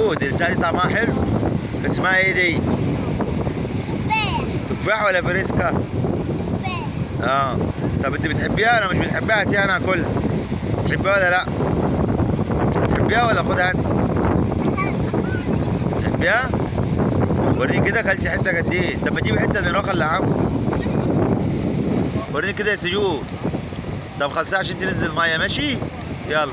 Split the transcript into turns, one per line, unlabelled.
سجود التاني طعمها حلو. اسمها ايه دي؟ تفاح ولا فريسكا؟ اه. طب انت بتحبيها؟ انا مش بتحبيها، هاتيها انا اكلها. تحبيها ولا لا؟ تحبيها ولا اخدها انا؟ تحبيها؟ وريني كده اكلتي حته قد ايه؟ طب ما تجيبي حته من الرقه اللي عامله. وريني كده يا سجود. طب خلصها عشان تنزل الميه، ماشي؟ يلا.